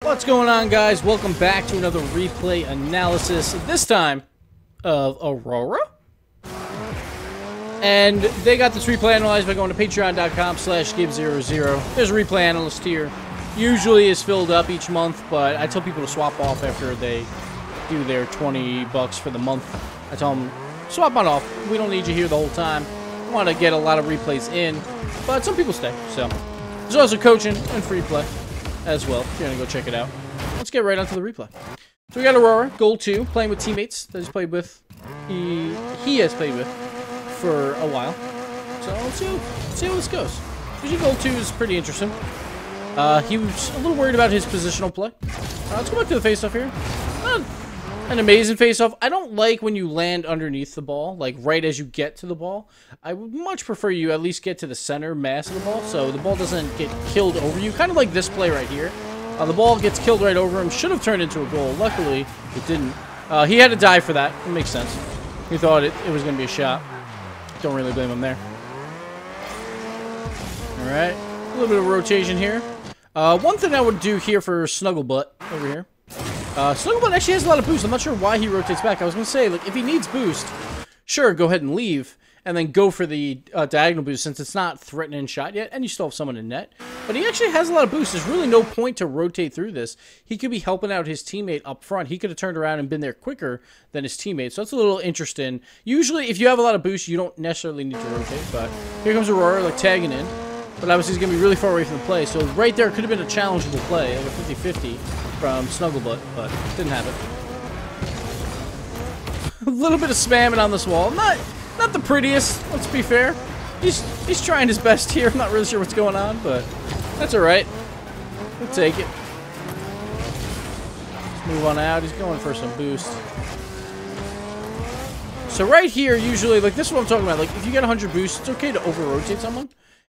What's going on, guys? Welcome back to another replay analysis, this time of Aurora. And they got this replay analyzed by going to patreon.com/Gibbs00. There's a replay analyst here. Usually is filled up each month, but I tell people to swap off after they do their $20 for the month. I tell them, swap on off. We don't need you here the whole time. I want to get a lot of replays in, but some people stay. So there's also coaching and free play as well, if you're going to go check it out. Let's get right onto the replay. So we got Aurora, goal 2, playing with teammates that he's played with. He has played with for a while. So let's see how this goes. Usually goal 2 is pretty interesting. He was a little worried about his positional play. Let's go back to the face-off here. Not an amazing face-off. I don't like when you land underneath the ball, like right as you get to the ball. I would much prefer you at least get to the center mass of the ball so the ball doesn't get killed over you. Kind of like this play right here. The ball gets killed right over him. Should have turned into a goal. Luckily, it didn't. He had to dive for that. It makes sense. He thought it was going to be a shot. Don't really blame him there. Alright. A little bit of rotation here. One thing I would do here for Snugglebutt over here. Snugglebutt actually has a lot of boost. I'm not sure why he rotates back. I was going to say, like, if he needs boost, sure, go ahead and leave. And then go for the diagonal boost since it's not threatening shot yet. And you still have someone in net. But he actually has a lot of boost. There's really no point to rotate through this. He could be helping out his teammate up front. He could have turned around and been there quicker than his teammate. So that's a little interesting. Usually, if you have a lot of boost, you don't necessarily need to rotate. But here comes Aurora, like, tagging in. But obviously, he's going to be really far away from the play. So right there could have been a challengeable play, like a 50-50 from Snugglebutt. But didn't have it. A little bit of spamming on this wall. Not the prettiest, let's be fair. He's trying his best here. I'm not really sure what's going on, but that's alright. We'll take it. Let's move on out. He's going for some boost. So right here, usually, like, this is what I'm talking about. Like, if you get 100 boost, it's okay to over-rotate someone.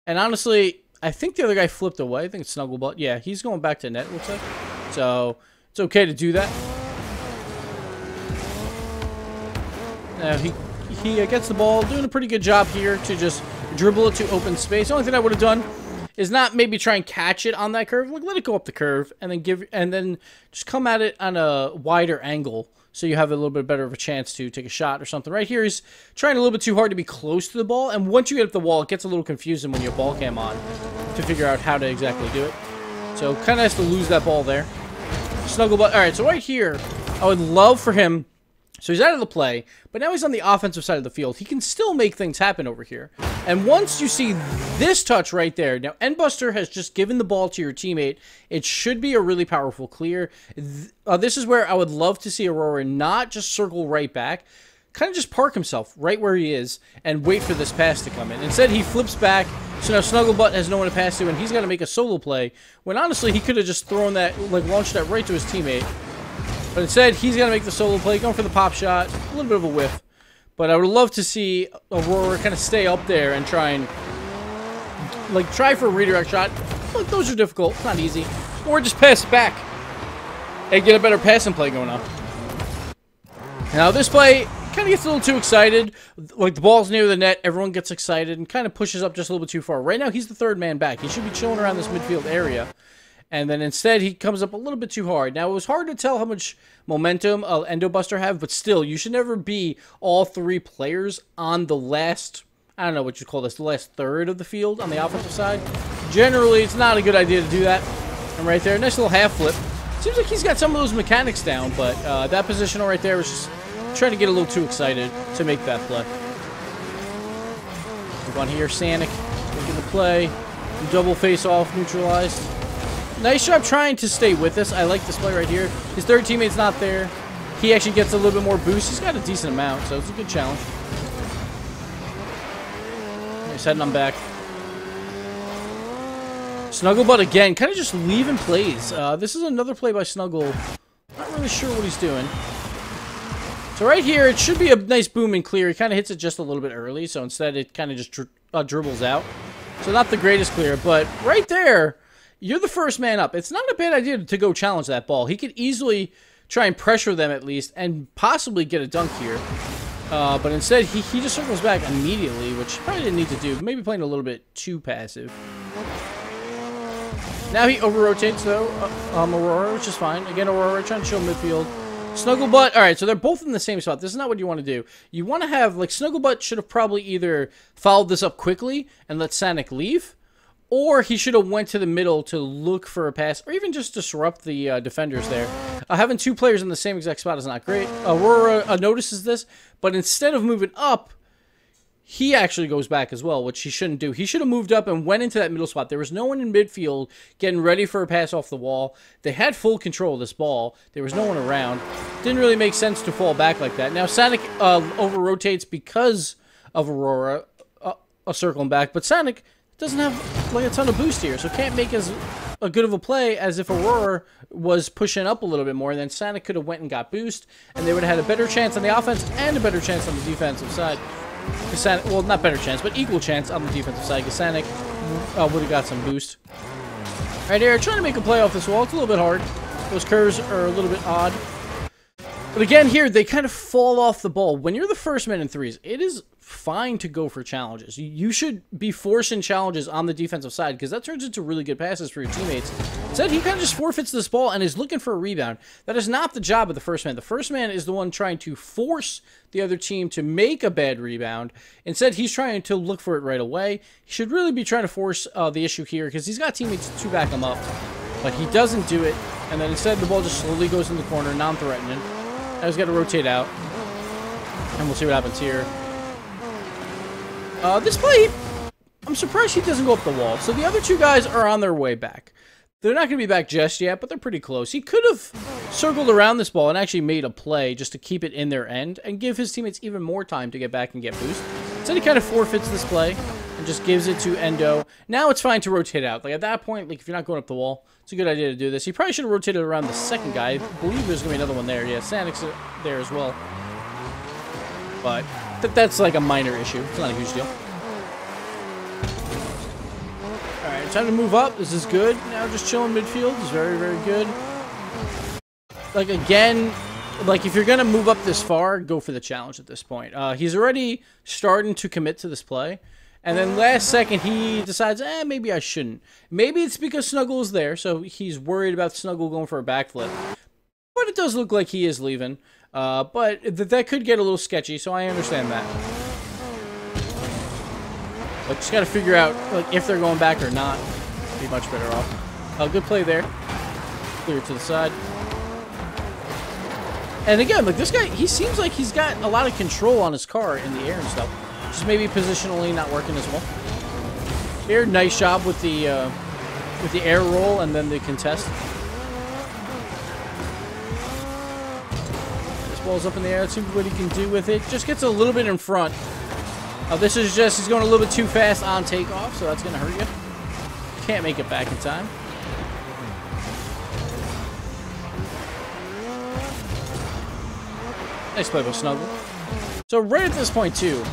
And honestly, I think the other guy flipped away. I think it's Snugglebutt. Yeah, he's going back to net, looks like. So, it's okay to do that. Now, he gets the ball, doing a pretty good job here to just dribble it to open space. The only thing I would have done is not maybe try and catch it on that curve. Like, let it go up the curve and then just come at it on a wider angle so you have a little bit better of a chance to take a shot or something. Right here, he's trying a little bit too hard to be close to the ball, and once you get up the wall, it gets a little confusing when you have ball cam on to figure out how to exactly do it. So kind of has to lose that ball there. Snugglebutt. All right, so right here, I would love for him. So he's out of the play, but now he's on the offensive side of the field. He can still make things happen over here. And once you see this touch right there, now Endbuster has just given the ball to your teammate. It should be a really powerful clear. This is where I would love to see Aurora not just circle right back, kind of just park himself right where he is and wait for this pass to come in. Instead, he flips back, so now Snugglebutt has no one to pass to, and he's got to make a solo play, when honestly he could have just thrown that, like launched that right to his teammate. But instead, he's going to make the solo play, going for the pop shot. A little bit of a whiff. But I would love to see Aurora kind of stay up there and try for a redirect shot. But those are difficult. It's not easy. Or just pass it back and get a better passing play going on. Now, this play kind of gets a little too excited. Like, the ball's near the net. Everyone gets excited and kind of pushes up just a little bit too far. Right now, he's the third man back. He should be chilling around this midfield area. And then instead, he comes up a little bit too hard. Now, it was hard to tell how much momentum Endobuster have, but still, you should never be all three players on the last, I don't know what you call this, the last third of the field on the offensive side. Generally, it's not a good idea to do that. And right there, nice little half flip. Seems like he's got some of those mechanics down, but that positional right there was just trying to get a little too excited to make that play. Move on here, Sanic making the play. Double face-off, neutralized. Nice job trying to stay with this. I like this play right here. His third teammate's not there. He actually gets a little bit more boost. He's got a decent amount, so it's a good challenge. He's heading on back. Snugglebutt again, kind of just leaving plays. This is another play by Snuggle. Not really sure what he's doing. So right here, it should be a nice boom and clear. He kind of hits it just a little bit early, so instead it kind of just dribbles out. So not the greatest clear, but right there, you're the first man up. It's not a bad idea to go challenge that ball. He could easily try and pressure them at least and possibly get a dunk here. But instead, he just circles back immediately, which he probably didn't need to do. Maybe playing a little bit too passive. Now he over-rotates, though, Aurora, which is fine. Again, Aurora trying to chill midfield. Snugglebutt, alright, so they're both in the same spot. This is not what you want to do. You want to have, like, Snugglebutt should have probably either followed this up quickly and let Sonic leave, or he should have went to the middle to look for a pass, or even just disrupt the defenders there. Having two players in the same exact spot is not great. Aurora notices this, but instead of moving up, he actually goes back as well, which he shouldn't do. He should have moved up and went into that middle spot. There was no one in midfield getting ready for a pass off the wall. They had full control of this ball. There was no one around. Didn't really make sense to fall back like that. Now, Sonic over-rotates because of Aurora circling back, but Sonic doesn't have like a ton of boost here, so can't make as good of a play as if Aurora was pushing up a little bit more, and then Sonic could have went and got boost, and they would have had a better chance on the offense and a better chance on the defensive side. Sonic, well, not better chance, but equal chance on the defensive side, because Sonic would have got some boost. Right here, trying to make a play off this wall. It's a little bit hard. Those curves are a little bit odd. But again, here, they kind of fall off the ball. When you're the first man in threes, it is fine to go for challenges. You should be forcing challenges on the defensive side, because that turns into really good passes for your teammates. Instead, he kind of just forfeits this ball and is looking for a rebound. That is not the job of the first man. The first man is the one trying to force the other team to make a bad rebound. Instead, he's trying to look for it right away. He should really be trying to force the issue here, because he's got teammates to back him up. But he doesn't do it, and then instead the ball just slowly goes in the corner, non-threatening. Now he's got to rotate out, and we'll see what happens here. This play, I'm surprised he doesn't go up the wall. So the other two guys are on their way back. They're not going to be back just yet, but they're pretty close. He could have circled around this ball and actually made a play just to keep it in their end and give his teammates even more time to get back and get boost. Instead, he kind of forfeits this play and just gives it to Endo. Now it's fine to rotate out. Like, at that point, like, if you're not going up the wall, it's a good idea to do this. He probably should have rotated around the second guy. I believe there's going to be another one there. Yeah, Sonic's there as well. But that's like a minor issue. It's not a huge deal. Alright, time to move up. This is good. Now just chilling midfield is very, very good. Like, again, like, if you're going to move up this far, go for the challenge at this point. He's already starting to commit to this play. And then last second, he decides, maybe I shouldn't. Maybe it's because Snuggle is there, so he's worried about Snuggle going for a backflip. But it does look like he is leaving. But that could get a little sketchy, so I understand that. But just got to figure out, like, if they're going back or not. Be much better off. Good play there. Clear to the side. And again, like, this guy, he seems like he's got a lot of control on his car in the air and stuff. Just maybe positionally not working as well. Here, nice job with the air roll and then the contest. This ball's up in the air. Let's see what he can do with it. Just gets a little bit in front. This is just, he's going a little bit too fast on takeoff, so that's going to hurt you. Can't make it back in time. Nice play by Snuggle. So right at this point, too,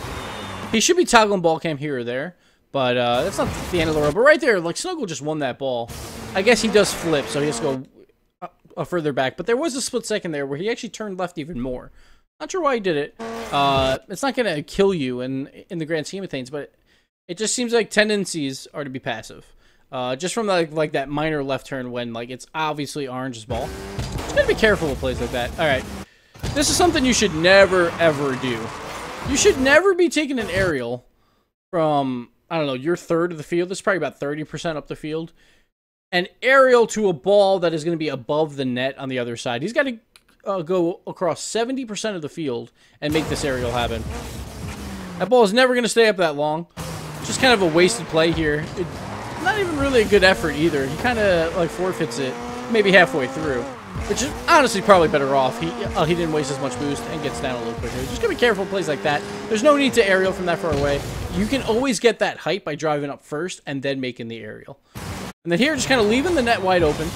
he should be toggling ball cam here or there, but that's not the end of the road. But right there, like, Snuggle just won that ball. I guess he does flip, so he has to go further back. But there was a split second there where he actually turned left even more. Not sure why he did it. It's not going to kill you in the grand scheme of things, but it just seems like tendencies are to be passive. Just from like that minor left turn when, like, it's obviously Orange's ball. Just got to be careful with plays like that. All right. This is something you should never, ever do. You should never be taking an aerial from, I don't know, your third of the field. This is probably about 30% up the field. An aerial to a ball that is going to be above the net on the other side. He's got to go across 70% of the field and make this aerial happen. That ball is never going to stay up that long. Just kind of a wasted play here. Not even really a good effort either. He kind of, like, forfeits it maybe halfway through. Which is honestly probably better off. He didn't waste as much boost and gets down a little quicker. Just gotta be careful with plays like that. There's no need to aerial from that far away. You can always get that height by driving up first and then making the aerial. And then here, just kind of leaving the net wide open.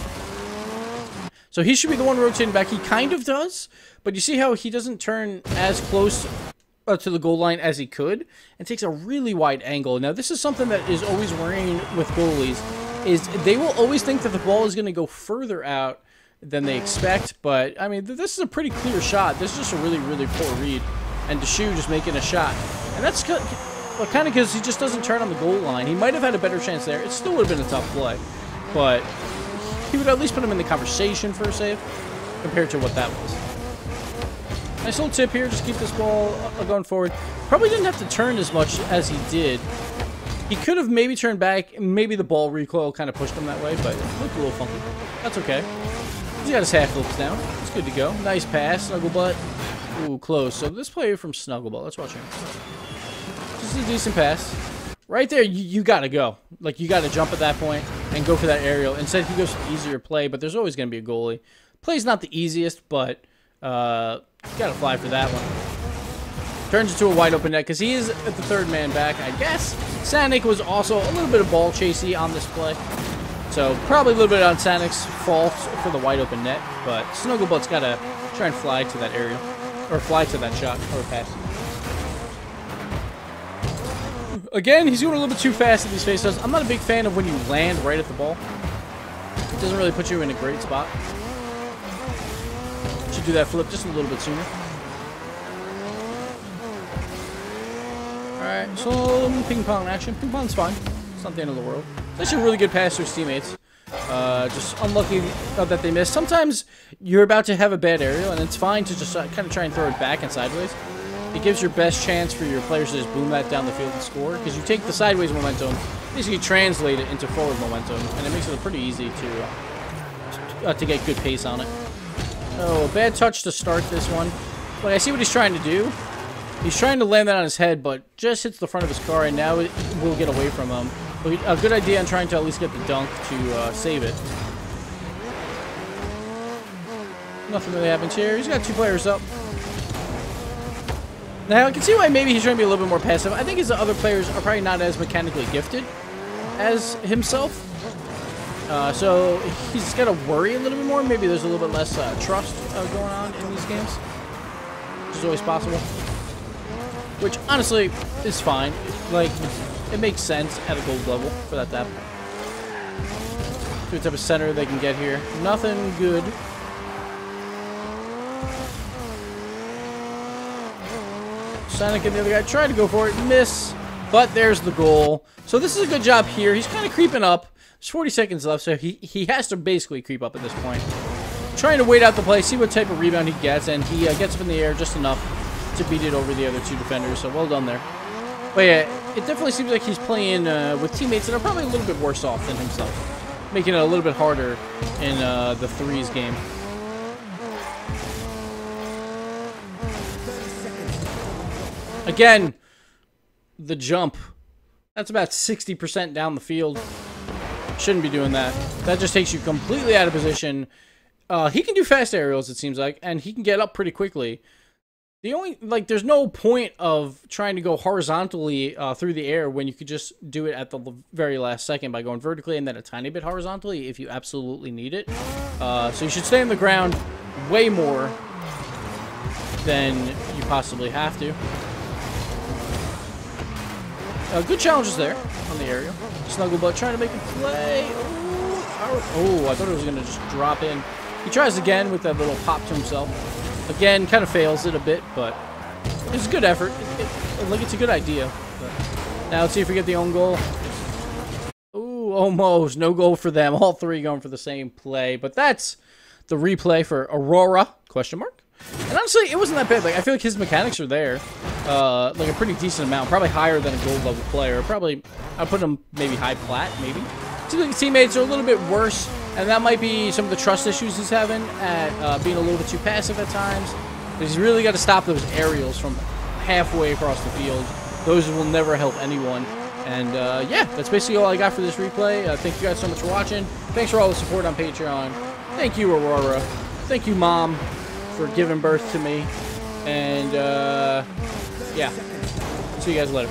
So he should be the one rotating back. He kind of does, but you see how he doesn't turn as close to the goal line as he could, and takes a really wide angle. Now, this is something that is always worrying with goalies, is they will always think that the ball is going to go further out than they expect, but I mean, this is a pretty clear shot. This is just a really, really poor read, and Deshu just making a shot, and that's kind of because he just doesn't turn on the goal line. He might have had a better chance there. It still would have been a tough play, but he would at least put him in the conversation for a save compared to what that was. Nice little tip here. Just keep this ball going forward. Probably didn't have to turn as much as he did. He could have maybe turned back. Maybe the ball recoil kind of pushed him that way, but it looked a little funky. That's okay. He's got his half flips down. It's good to go. Nice pass, Snugglebutt. Ooh, close. So this player from Snugglebutt. Let's watch him. Just a decent pass. Right there, you got to go. Like, you got to jump at that point and go for that aerial. Instead, he goes for the easier play, but there's always going to be a goalie. Play's not the easiest, but you got to fly for that one. Turns into a wide open net because he is at the third man back, I guess. Sanik was also a little bit of ball chasey on this play. So probably a little bit on Sanik's fault for the wide open net, but Snugglebutt's got to try and fly to that aerial. Or fly to that shot or pass. Again, he's going a little bit too fast at these faceoffs. I'm not a big fan of when you land right at the ball. It doesn't really put you in a great spot. Should do that flip just a little bit sooner. Alright, so ping pong action. Ping pong's fine. It's not the end of the world. It's actually a really good pass to his teammates. Just unlucky that they missed. Sometimes you're about to have a bad aerial, and it's fine to just kind of try and throw it back and sideways. It gives your best chance for your players to just boom that down the field and score, because you take the sideways momentum, basically translate it into forward momentum, and it makes it pretty easy to get good pace on it. Oh, bad touch to start this one. But I see what he's trying to do. He's trying to land that on his head, but just hits the front of his car, and now it will get away from him. But a good idea on trying to at least get the dunk to save it. Nothing really happens here. He's got two players up. Now, I can see why maybe he's trying to be a little bit more passive. I think his other players are probably not as mechanically gifted as himself. So he's got to worry a little bit more. Maybe there's a little bit less trust going on in these games, which is always possible. Which, honestly, is fine. Like, it makes sense at a gold level for that to happen. See what type of center they can get here. Nothing good. Sanik and the other guy tried to go for it, miss, but there's the goal. So this is a good job here. He's kind of creeping up. There's 40 seconds left, so he has to basically creep up at this point. Trying to wait out the play, see what type of rebound he gets, and he gets up in the air just enough to beat it over the other two defenders, so well done there. But yeah, it definitely seems like he's playing with teammates that are probably a little bit worse off than himself, making it a little bit harder in the threes game. Again, the jump. That's about 60% down the field. Shouldn't be doing that. That just takes you completely out of position. He can do fast aerials, it seems like, and he can get up pretty quickly. The only, like, there's no point of trying to go horizontally through the air when you could just do it at the very last second by going vertically and then a tiny bit horizontally if you absolutely need it. So you should stay on the ground way more than you possibly have to. Good challenges there on the aerial. Snugglebutt trying to make a play. Oh, I thought it was going to just drop in. He tries again with that little pop to himself. Again, kind of fails it a bit, but it's a good effort. Like, it's a good idea. But now let's see if we get the own goal. Ooh, almost. No goal for them. All three going for the same play. But that's the replay for Aurora, question mark. And honestly, it wasn't that bad. Like, I feel like his mechanics are there. Like a pretty decent amount. Probably higher than a gold level player. Probably, I'd put him maybe high plat, maybe. Seems like his teammates are a little bit worse. And that might be some of the trust issues he's having at being a little bit too passive at times. But he's really got to stop those aerials from halfway across the field. Those will never help anyone. And yeah, that's basically all I got for this replay. Thank you guys so much for watching. Thanks for all the support on Patreon. Thank you, Aurora. Thank you, Mom, for giving birth to me. And yeah, see you guys later.